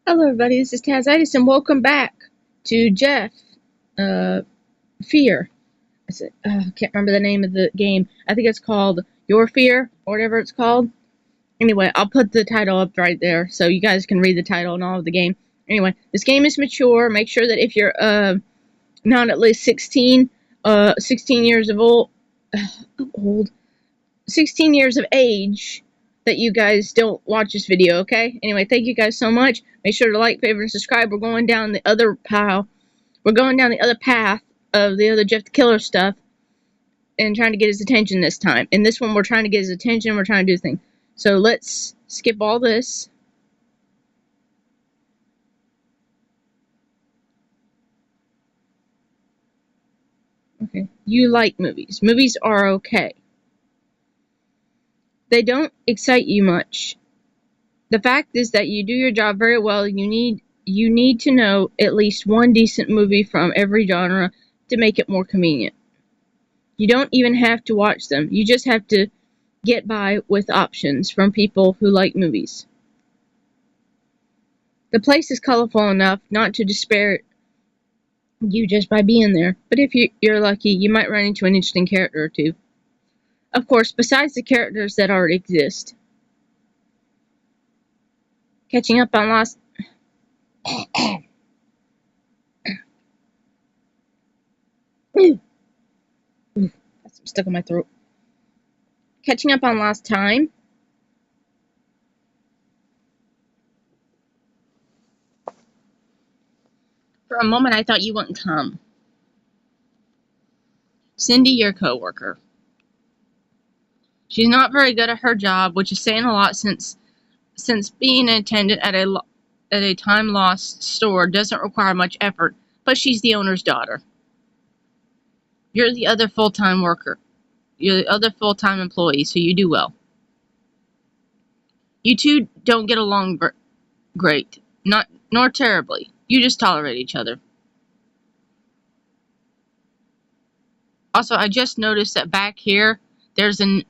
Hello everybody, this is Tazitis and welcome back to Jeff Fear. I can't remember the name of the game. I think it's called Your Fear or whatever it's called. Anyway, I'll put the title up right there so you guys can read the title and all of the game. Anyway, this game is mature. Make sure that if you're not at least 16 years of old 16 years of age, that you guys don't watch this video, okay? Anyway, thank you guys so much. Make sure to like, favorite, and subscribe. We're going down the other path. We're going down the other path of the other Jeff the Killer stuff and trying to get his attention this time. In this one, we're trying to get his attention. We're trying to do things. So let's skip all this. Okay. You like movies. Movies are okay. They don't excite you much. The fact is that you do your job very well. You need to know at least one decent movie from every genre to make it more convenient. You don't even have to watch them. You just have to get by with options from people who like movies. The place is colorful enough not to despair you just by being there, but if you're lucky, you might run into an interesting character or two. Of course, besides the characters that already exist. Catching up on lost... That's stuck in my throat. Catching up on lost time. For a moment, I thought you wouldn't come. Cindy, your coworker. She's not very good at her job, which is saying a lot since being an attendant at a time-lost store doesn't require much effort, but she's the owner's daughter. You're the other full-time worker. You're the other full-time employee, so you do well. You two don't get along great, nor terribly. You just tolerate each other. Also, I just noticed that back here, there's a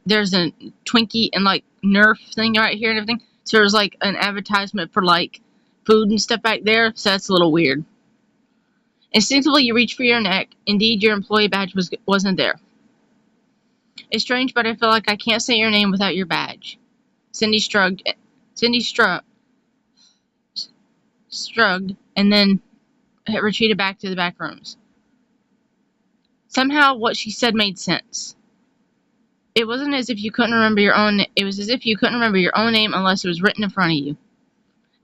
Twinkie and like Nerf thing right here and everything. So there's like an advertisement for like food and stuff back there. So that's a little weird. Instinctively, you reach for your neck. Indeed, your employee badge wasn't there. It's strange, but I feel like I can't say your name without your badge. Cindy shrugged, and then retreated back to the back rooms. Somehow, what she said made sense. It wasn't as if you couldn't remember your own. It was as if you couldn't remember your own name unless it was written in front of you.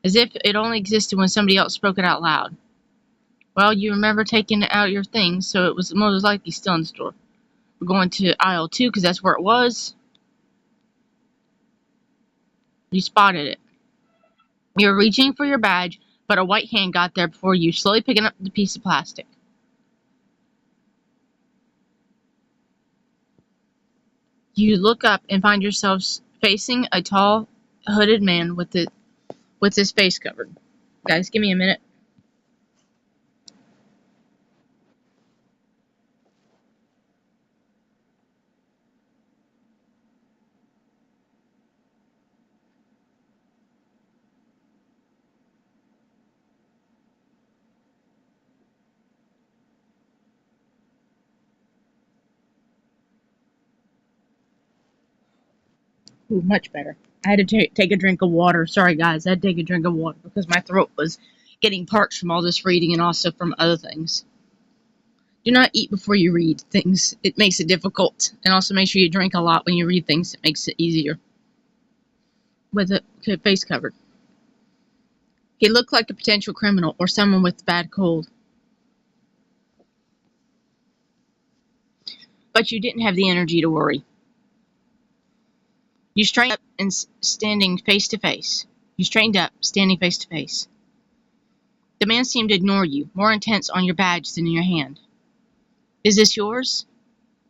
As if it only existed when somebody else spoke it out loud. Well, you remember taking out your things, so it was most likely still in the store. We're going to aisle 2 because that's where it was. You spotted it. You were reaching for your badge, but a white hand got there before you, slowly picking up the piece of plastic. You look up and find yourselves facing a tall, hooded man with his face covered. Guys, give me a minute. Ooh, much better. I had to take a drink of water. Sorry, guys. I had to take a drink of water because my throat was getting parched from all this reading and also from other things. Do not eat before you read things. It makes it difficult. And also make sure you drink a lot when you read things. It makes it easier. With a face covered. He looked like a potential criminal or someone with a bad cold. But you didn't have the energy to worry. You straightened up and standing face to face. You straightened up, standing face to face. The man seemed to ignore you, more intense on your badge than in your hand. Is this yours?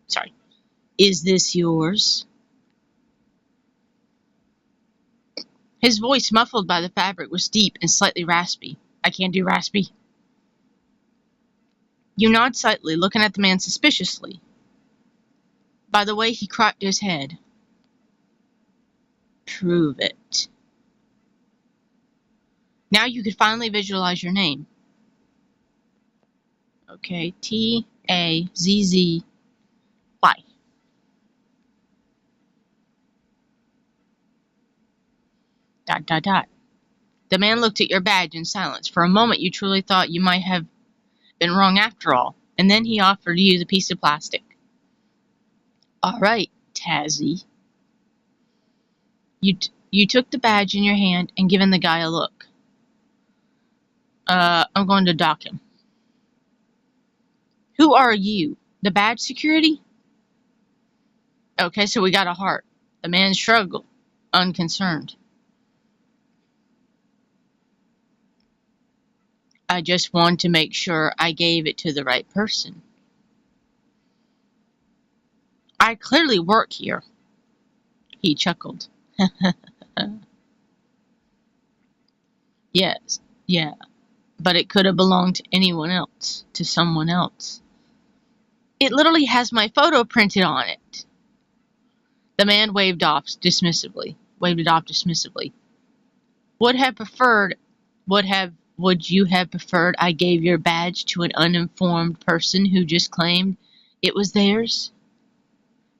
Sorry. Is this yours? His voice, muffled by the fabric, was deep and slightly raspy. I can't do raspy. You nod slightly, looking at the man suspiciously. By the way, he cocked his head. Prove it. Now you could finally visualize your name. Okay, T-A-Z-Z-Y. Dot, dot, dot. The man looked at your badge in silence. For a moment, you truly thought you might have been wrong after all, and then he offered you the piece of plastic. All right, Tazzy. You took the badge in your hand and given the guy a look. I'm going to dock him. Who are you? The badge security? Okay, so we got a heart. The man shrugged, unconcerned. I just wanted to make sure I gave it to the right person. I clearly work here. He chuckled. Yes, yeah, but it could have belonged to anyone else, to someone else. It literally has my photo printed on it. The man waved it off dismissively. Would you have preferred I gave your badge to an uninformed person who just claimed it was theirs?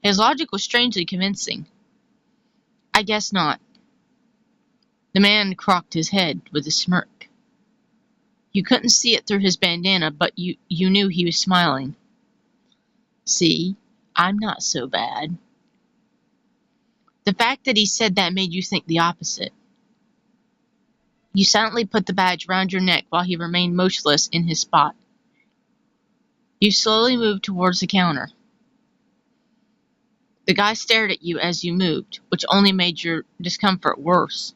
His logic was strangely convincing. I guess not. The man cocked his head with a smirk. You couldn't see it through his bandana, but you knew he was smiling. See, I'm not so bad. The fact that he said that made you think the opposite. You silently put the badge round your neck while he remained motionless in his spot. You slowly moved towards the counter. The guy stared at you as you moved, which only made your discomfort worse.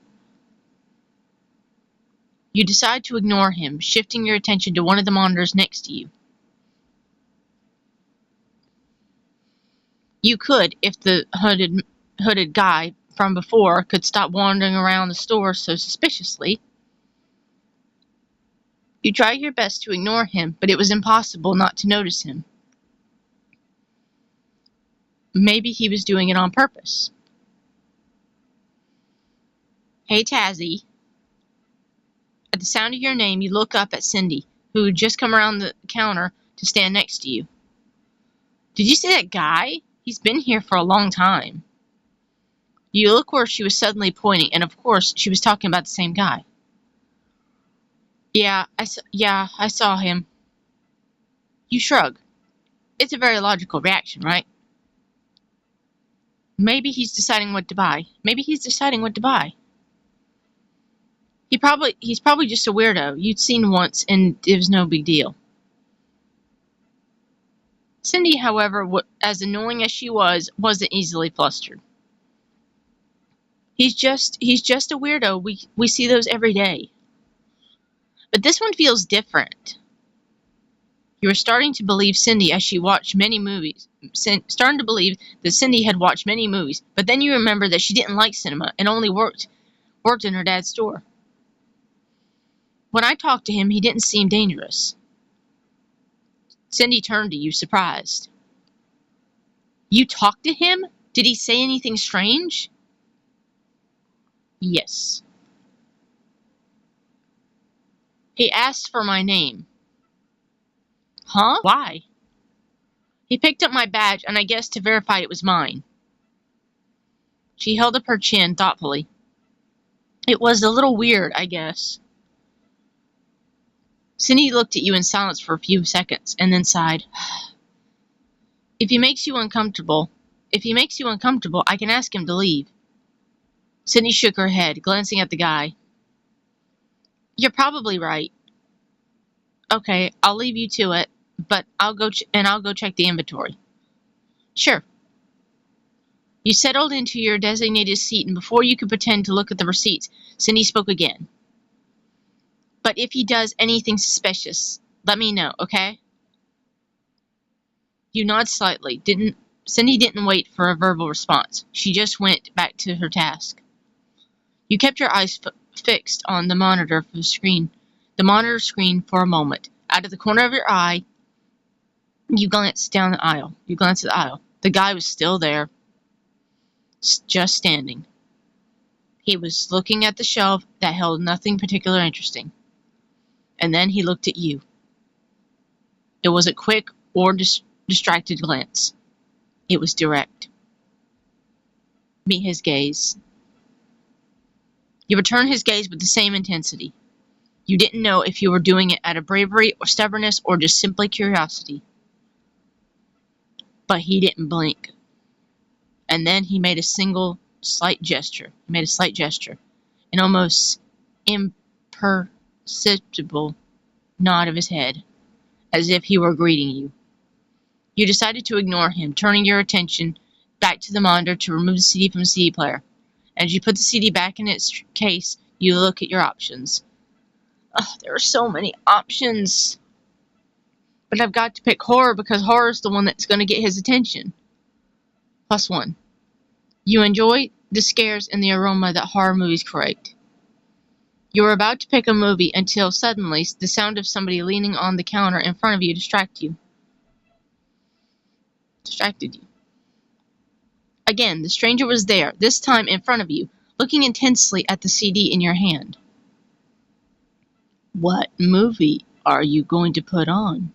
You decide to ignore him, shifting your attention to one of the monitors next to you. You could, if the hooded guy from before could stop wandering around the store so suspiciously. You tried your best to ignore him, but it was impossible not to notice him. Maybe he was doing it on purpose. Hey, Tazzy. At the sound of your name, you look up at Cindy, who had just come around the counter to stand next to you. Did you see that guy? He's been here for a long time. You look where she was suddenly pointing, and of course, she was talking about the same guy. Yeah, I saw him. You shrug. It's a very logical reaction, right? Maybe he's deciding what to buy. He's probably just a weirdo you'd seen once, and it was no big deal. Cindy, however, as annoying as she was, wasn't easily flustered. He's just a weirdo. We see those every day. But this one feels different. You were starting to believe Cindy as she watched many movies. Starting to believe that Cindy had watched many movies, but then you remember that she didn't like cinema and only worked in her dad's store. When I talked to him, he didn't seem dangerous. Cindy turned to you, surprised. You talked to him? Did he say anything strange? Yes. He asked for my name. Huh? Why? He picked up my badge, and I guess to verify it was mine. She held up her chin thoughtfully. It was a little weird, I guess. Cindy looked at you in silence for a few seconds, and then sighed. If he makes you uncomfortable, I can ask him to leave. Cindy shook her head, glancing at the guy. You're probably right. Okay, I'll leave you to it, but I'll go check the inventory. Sure. You settled into your designated seat, and before you could pretend to look at the receipts, Cindy spoke again. But if he does anything suspicious, let me know, okay? You nod slightly. Cindy didn't wait for a verbal response. She just went back to her task. You kept your eyes fixed on the monitor screen for a moment. Out of the corner of your eye, you glanced at the aisle. The guy was still there, just standing. He was looking at the shelf that held nothing particularly interesting. And then he looked at you. It was a quick or distracted glance. It was direct. Meet his gaze. You returned his gaze with the same intensity. You didn't know if you were doing it out of bravery or stubbornness or just simply curiosity. But he didn't blink. And then he made a slight gesture. An almost imperceptible nod of his head, as if he were greeting you. You decided to ignore him, turning your attention back to the monitor to remove the CD from the CD player. As you put the CD back in its case, you look at your options. There are so many options. But I've got to pick horror because horror is the one that's going to get his attention. +1. You enjoy the scares and the aroma that horror movies create. You were about to pick a movie until suddenly the sound of somebody leaning on the counter in front of you distracted you. Again, the stranger was there, this time in front of you, looking intensely at the CD in your hand. What movie are you going to put on?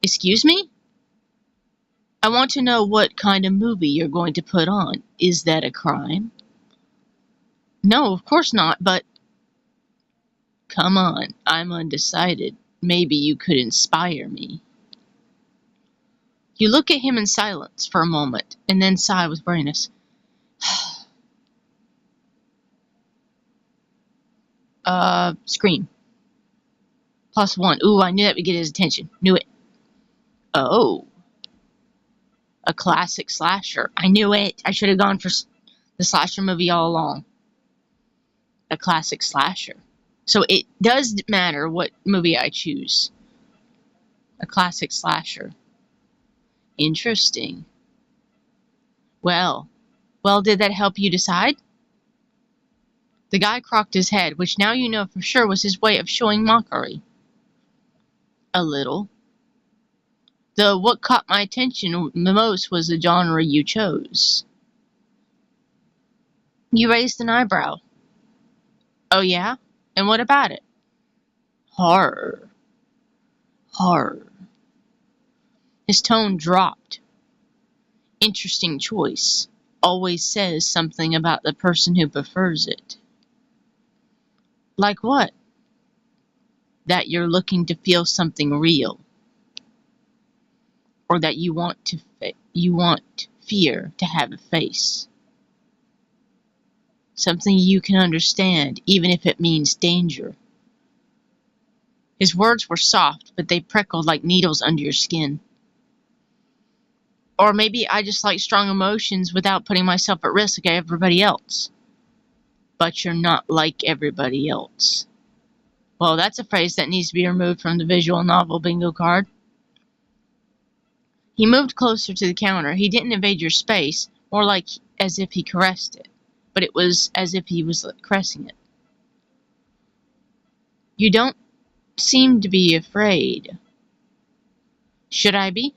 Excuse me? I want to know what kind of movie you're going to put on. Is that a crime? No, of course not, but... Come on, I'm undecided. Maybe you could inspire me. You look at him in silence for a moment, and then sigh with weariness. Scream. +1. Ooh, I knew that would get his attention. Knew it. Oh. A classic slasher. I knew it. I should have gone for the slasher movie all along. A classic slasher. So it does matter what movie I choose. A classic slasher. Interesting. Well, did that help you decide? The guy cocked his head, which now you know for sure was his way of showing mockery. A little. Though what caught my attention the most was the genre you chose. You raised an eyebrow. Oh yeah? And what about it? Horror. Horror. His tone dropped. Interesting choice. Always says something about the person who prefers it. Like what? That you're looking to feel something real. Or that you want fear to have a face. Something you can understand, even if it means danger. His words were soft, but they prickled like needles under your skin. Or maybe I just like strong emotions without putting myself at risk like everybody else. But you're not like everybody else. Well, that's a phrase that needs to be removed from the visual novel bingo card. He moved closer to the counter. He didn't invade your space, more like as if he caressed it. But it was as if he was caressing it. You don't seem to be afraid. Should I be?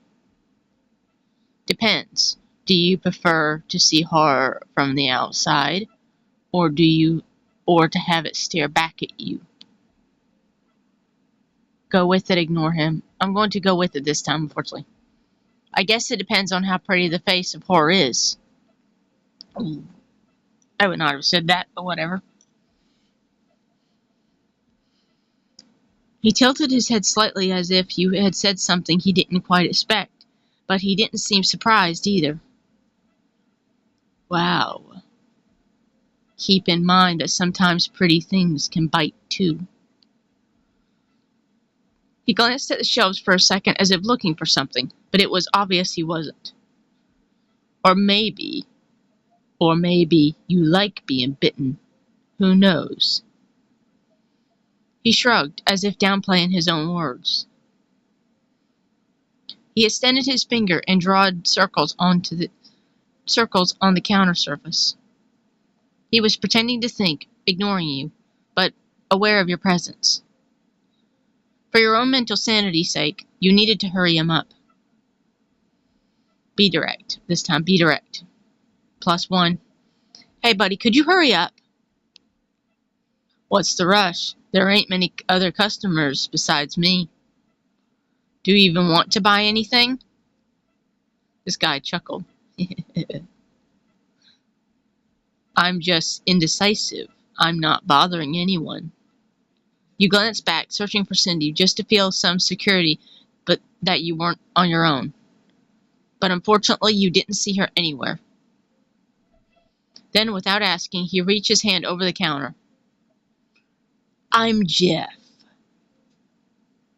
Depends. Do you prefer to see horror from the outside, or to have it stare back at you? Go with it, ignore him. I'm going to go with it this time, unfortunately. I guess it depends on how pretty the face of horror is. I would not have said that, but whatever. He tilted his head slightly as if you had said something he didn't quite expect, but he didn't seem surprised either. Wow. Keep in mind that sometimes pretty things can bite too. He glanced at the shelves for a second as if looking for something, but it was obvious he wasn't. Or maybe you like being bitten. Who knows? He shrugged, as if downplaying his own words. He extended his finger and drawed circles on the counter surface. He was pretending to think, ignoring you, but aware of your presence. For your own mental sanity's sake, you needed to hurry him up. Be direct. This time, be direct. +1. Hey, buddy, could you hurry up? What's the rush? There ain't many other customers besides me. Do you even want to buy anything? This guy chuckled. I'm just indecisive. I'm not bothering anyone. You glanced back, searching for Cindy, just to feel some security, but that you weren't on your own. But unfortunately, you didn't see her anywhere. Then, without asking, he reached his hand over the counter. I'm Jeff.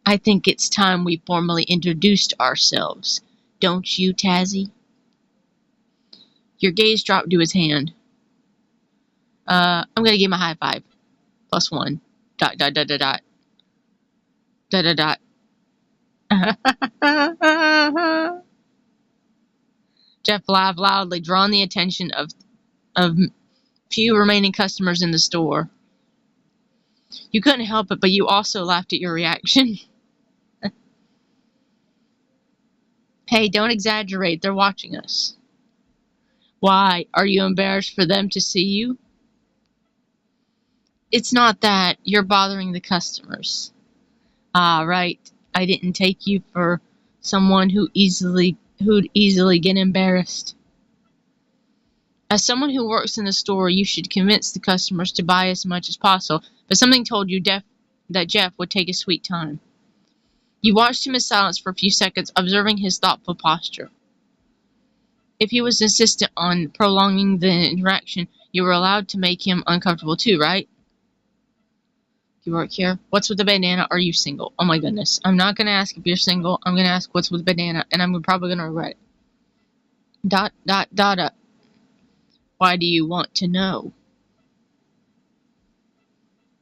I think it's time we formally introduced ourselves. Don't you, Tazzy? Your gaze dropped to his hand. I'm gonna give him a high five. +1. ... Jeff laughed loudly, drawing the attention of few remaining customers in the store. You couldn't help it, but you also laughed at your reaction. Hey, don't exaggerate. They're watching us. Why? Are you embarrassed for them to see you? It's not that. You're bothering the customers. Ah, right. I didn't take you for someone who'd easily get embarrassed. As someone who works in the store, you should convince the customers to buy as much as possible, but something told you that Jeff would take his sweet time. You watched him in silence for a few seconds, observing his thoughtful posture. If he was insistent on prolonging the interaction, you were allowed to make him uncomfortable too, right? You work here? What's with the banana? Are you single? Oh my goodness. I'm not going to ask if you're single. I'm going to ask what's with the banana, and I'm probably going to regret it. ... Why do you want to know?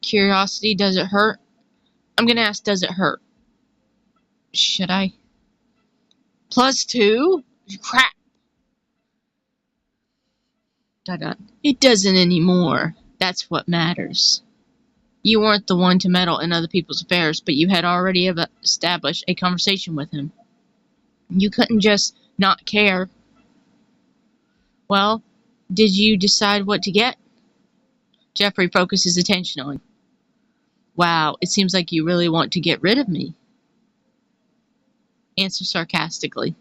Curiosity, does it hurt? I'm going to ask, does it hurt? Should I? +2? Crap. ... It doesn't anymore. That's what matters. You weren't the one to meddle in other people's affairs, but you had already established a conversation with him. You couldn't just not care. Well, did you decide what to get? Jeffrey focused his attention on. Wow, it seems like you really want to get rid of me. Answer sarcastically.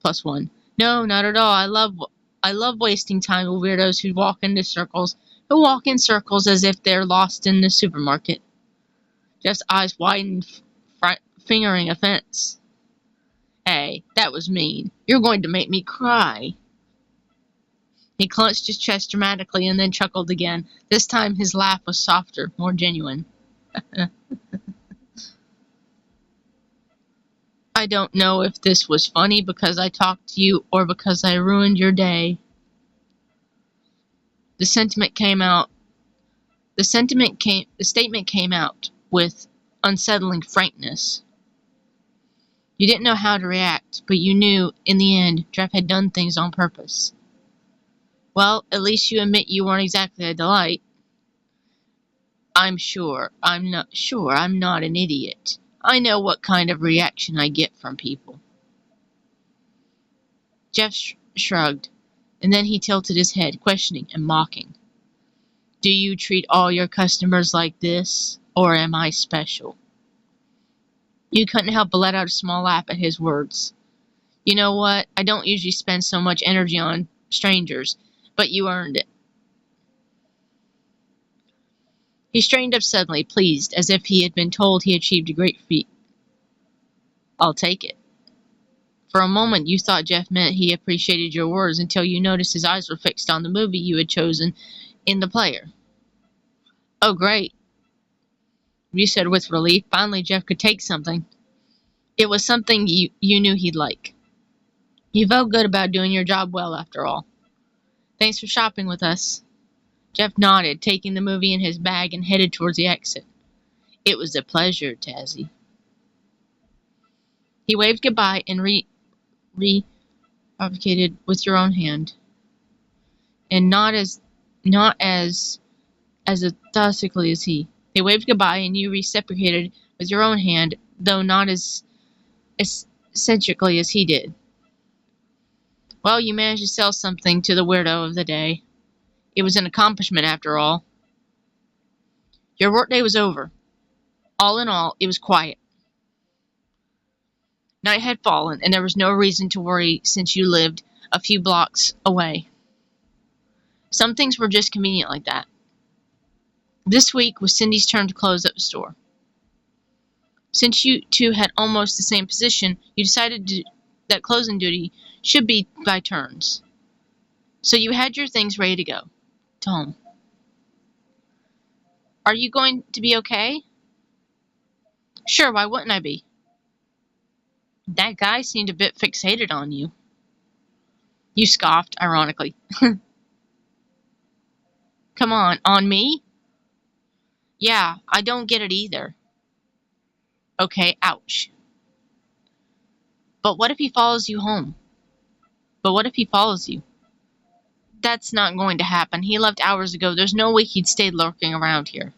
+1. No, not at all. I love wasting time with weirdos who walk in circles as if they're lost in the supermarket. Jeff's eyes widened, fingering a fence. Hey, that was mean. You're going to make me cry. He clenched his chest dramatically and then chuckled again. This time his laugh was softer, more genuine. I don't know if this was funny because I talked to you or because I ruined your day. The statement came out with unsettling frankness. You didn't know how to react, but you knew, in the end, Jeff had done things on purpose. Well, at least you admit you weren't exactly a delight. I'm not an idiot. I know what kind of reaction I get from people. Jeff shrugged, and then he tilted his head, questioning and mocking. Do you treat all your customers like this, or am I special? You couldn't help but let out a small laugh at his words. You know what? I don't usually spend so much energy on strangers, but you earned it. He straightened up suddenly, pleased, as if he had been told he achieved a great feat. I'll take it. For a moment, you thought Jeff meant he appreciated your words until you noticed his eyes were fixed on the movie you had chosen in the player. Oh, great. You said with relief. Finally, Jeff could take something. It was something you knew he'd like. You felt good about doing your job well, after all. Thanks for shopping with us. Jeff nodded, taking the movie in his bag and headed towards the exit. It was a pleasure, Tazzy. He waved goodbye and reciprocated with your own hand, and not as enthusiastically as he. They waved goodbye, and you reciprocated with your own hand, though not as eccentrically as he did. Well, you managed to sell something to the weirdo of the day. It was an accomplishment after all. Your workday was over. All in all, it was quiet. Night had fallen, and there was no reason to worry since you lived a few blocks away. Some things were just convenient like that. This week was Cindy's turn to close up the store. Since you two had almost the same position, you decided that closing duty should be by turns. So you had your things ready to go to home. Are you going to be okay? Sure, why wouldn't I be? That guy seemed a bit fixated on you. You scoffed, ironically. Come on me? Yeah, I don't get it either. Okay, ouch. But what if he follows you home? But what if he follows you? That's not going to happen. He left hours ago. There's no way he'd stay lurking around here.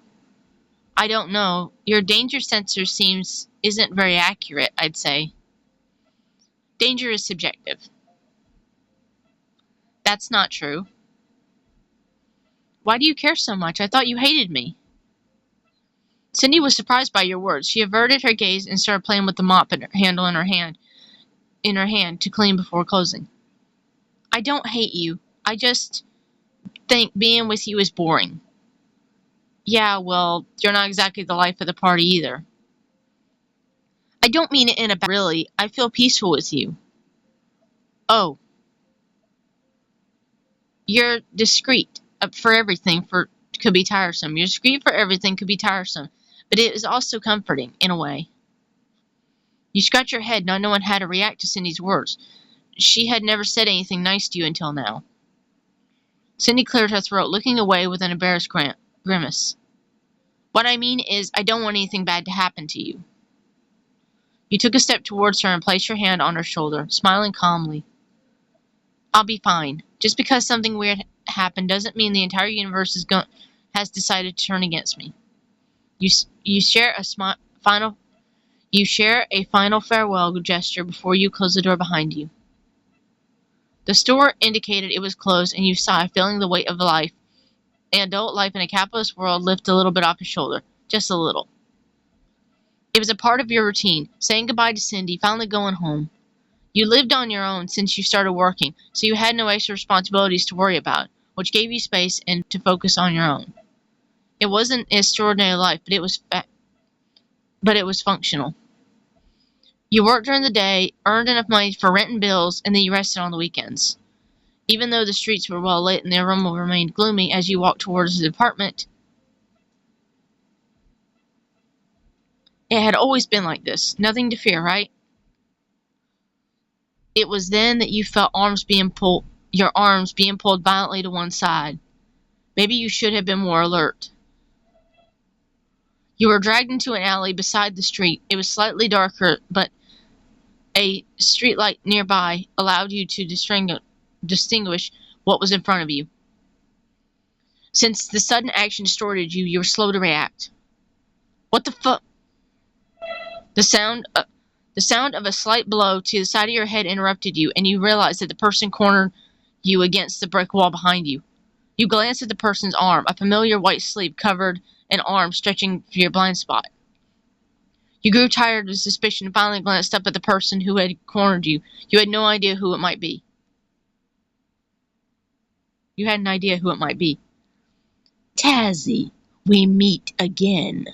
I don't know. Your danger sensor isn't very accurate, I'd say. Danger is subjective. That's not true. Why do you care so much? I thought you hated me. Cindy was surprised by your words. She averted her gaze and started playing with the mop handle in her hand to clean before closing. I don't hate you. I just think being with you is boring. Yeah, well, you're not exactly the life of the party either. I don't mean it in a bad way, really. I feel peaceful with you. Oh. You're discreet for everything could be tiresome. You're discreet for everything could be tiresome. But it is also comforting, in a way. You scratch your head, not knowing how to react to Cindy's words. She had never said anything nice to you until now. Cindy cleared her throat, looking away with an embarrassed grimace. What I mean is, I don't want anything bad to happen to you. You took a step towards her and placed your hand on her shoulder, smiling calmly. I'll be fine. Just because something weird happened doesn't mean the entire universe has decided to turn against me. You share a final farewell gesture before you close the door behind you. The store indicated it was closed, and you sighed, feeling the weight of life, adult life in a capitalist world, lift a little bit off your shoulder. Just a little. It was a part of your routine, saying goodbye to Cindy, finally going home. You lived on your own since you started working, so you had no extra responsibilities to worry about, which gave you space and to focus on your own. It wasn't an extraordinary life, but it was functional. You worked during the day, earned enough money for rent and bills, and then you rested on the weekends. Even though the streets were well lit and the room remained gloomy as you walked towards the apartment, it had always been like this. Nothing to fear, right? It was then that you felt your arms being pulled violently to one side. Maybe you should have been more alert. You were dragged into an alley beside the street. It was slightly darker, but a streetlight nearby allowed you to distinguish what was in front of you. Since the sudden action distorted you, you were slow to react. What the fuck? The sound of a slight blow to the side of your head interrupted you, and you realized that the person cornered you against the brick wall behind you. You glanced at the person's arm. A familiar white sleeve covered an arm stretching to your blind spot. You grew tired of suspicion and finally glanced up at the person who had cornered you. You had no idea who it might be. You had an idea who it might be. Tazzy, we meet again.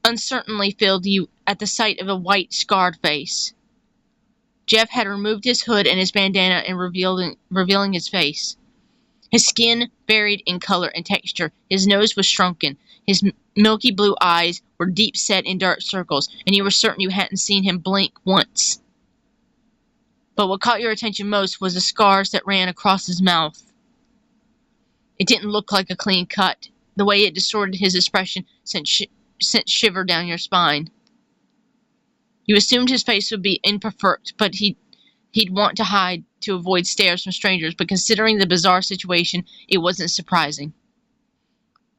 Uncertainly filled you at the sight of a white, scarred face. Jeff had removed his hood and his bandana and revealing his face. His skin varied in color and texture. His nose was shrunken. His milky blue eyes were deep set in dark circles, and you were certain you hadn't seen him blink once. But what caught your attention most was the scars that ran across his mouth. It didn't look like a clean cut. The way it distorted his expression sent shiver down your spine. You assumed his face would be imperfect, but he'd want to hide to avoid stares from strangers, but considering the bizarre situation, it wasn't surprising.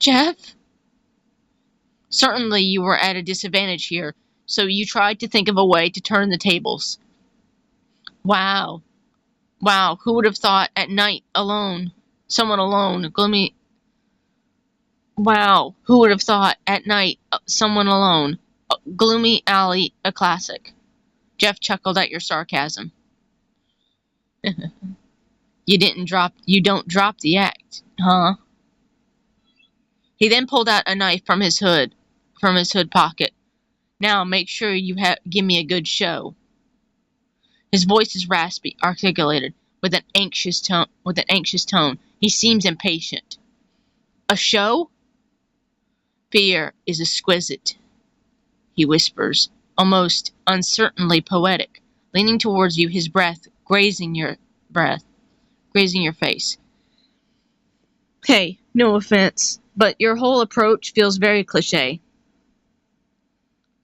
Jeff? Certainly you were at a disadvantage here, so you tried to think of a way to turn the tables. Wow. Wow, who would have thought at night alone, someone alone, gloomy. Wow, who would have thought at night, someone alone, gloomy alley, a classic. Jeff chuckled at your sarcasm. You don't drop the act, huh? He then pulled out a knife from his hood pocket. Now make sure you give me a good show. His voice is raspy, articulated, with an anxious tone. He seems impatient. A show? Fear is exquisite, he whispers, almost uncertainly poetic, leaning towards you, his breath grazing your face. Hey, no offense, but your whole approach feels very cliché.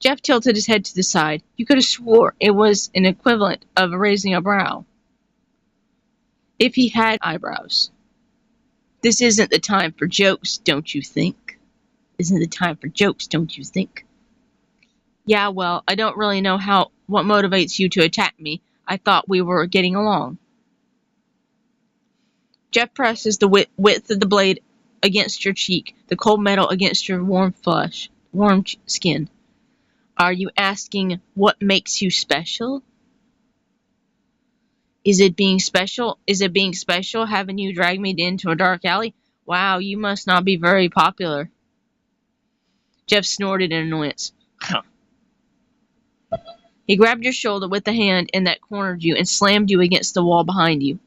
Jeff tilted his head to the side. You could have swore it was an equivalent of raising a brow. If he had eyebrows. This isn't the time for jokes, don't you think? Isn't the time for jokes, don't you think? Yeah, well, I don't really know what motivates you to attack me. I thought we were getting along. Jeff presses the width of the blade against your cheek, the cold metal against your warm skin. Are you asking what makes you special? Is it being special? Is it being special having you drag me into a dark alley? Wow, you must not be very popular. Jeff snorted in annoyance. He grabbed your shoulder with the hand that cornered you and slammed you against the wall behind you.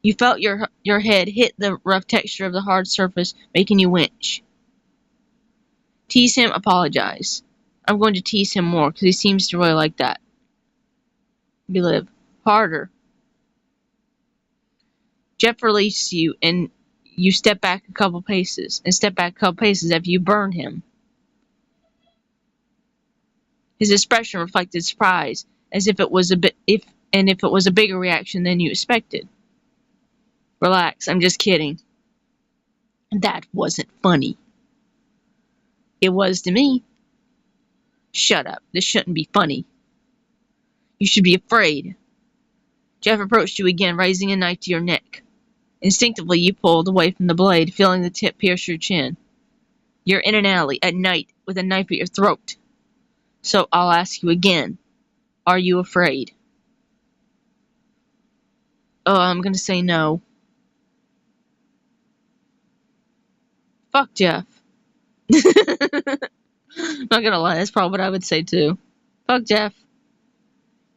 You felt your head hit the rough texture of the hard surface, making you winch. Tease him, apologize. I'm going to tease him more, because he seems to really like that. You live. Harder. Jeff released you, and you step back a couple paces, after you burn him. His expression reflected surprise, as if it was a bigger reaction than you expected. Relax, I'm just kidding. That wasn't funny. It was to me. Shut up, this shouldn't be funny. You should be afraid. Jeff approached you again, raising a knife to your neck. Instinctively, you pulled away from the blade, feeling the tip pierce your chin. You're in an alley, at night, with a knife at your throat. So I'll ask you again. Are you afraid? Oh, I'm gonna say no. Fuck Jeff. Not gonna lie, that's probably what I would say too. Fuck Jeff.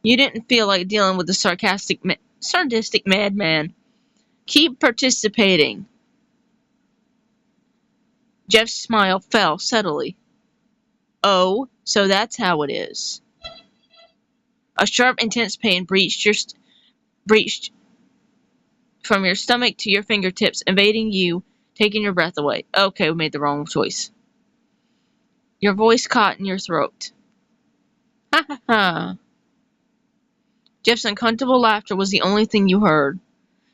You didn't feel like dealing with the sadistic madman. Keep participating. Jeff's smile fell subtly. Oh, so that's how it is. A sharp, intense pain breached from your stomach to your fingertips, invading you, taking your breath away. Okay, we made the wrong choice. Your voice caught in your throat. Ha ha ha. Jeff's uncomfortable laughter was the only thing you heard.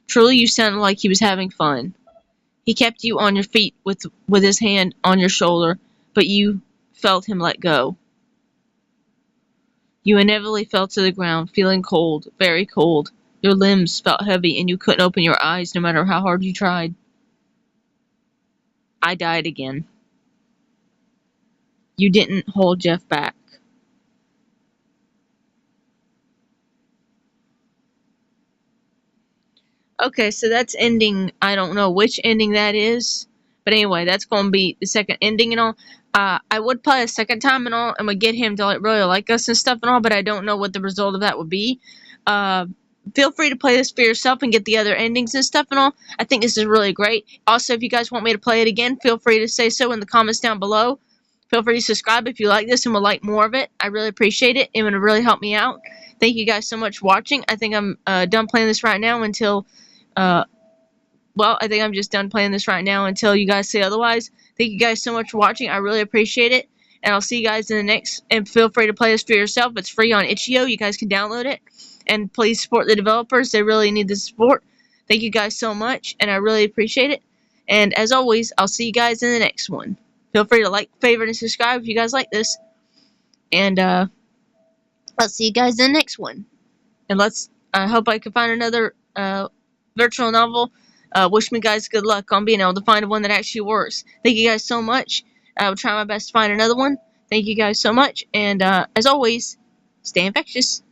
Truly, you sounded like he was having fun. He kept you on your feet with his hand on your shoulder, but you felt him let go. You inevitably fell to the ground, feeling cold, very cold. Your limbs felt heavy, and you couldn't open your eyes no matter how hard you tried. I died again. You didn't hold Jeff back. Okay, so that's ending. I don't know which ending that is. But anyway, that's going to be the second ending and all. I would play a second time and all, and would get him to really like us and stuff and all, but I don't know what the result of that would be. Feel free to play this for yourself and get the other endings and stuff and all. I think this is really great. Also, if you guys want me to play it again, feel free to say so in the comments down below. Feel free to subscribe if you like this and would like more of it. I really appreciate it. It would really help me out. Thank you guys so much for watching. I think I'm done playing this right now until... well, I think I'm just done playing this right now until you guys say otherwise. Thank you guys so much for watching. I really appreciate it. And I'll see you guys in the next. And feel free to play this for yourself. It's free on itch.io. You guys can download it. And please support the developers. They really need the support. Thank you guys so much. And I really appreciate it. And as always, I'll see you guys in the next one. Feel free to like, favorite, and subscribe if you guys like this. And I'll see you guys in the next one. And let's I hope I can find another virtual novel. Wish me guys good luck on being able to find one that actually works. Thank you guys so much. I will try my best to find another one. Thank you guys so much, and as always, stay infectious.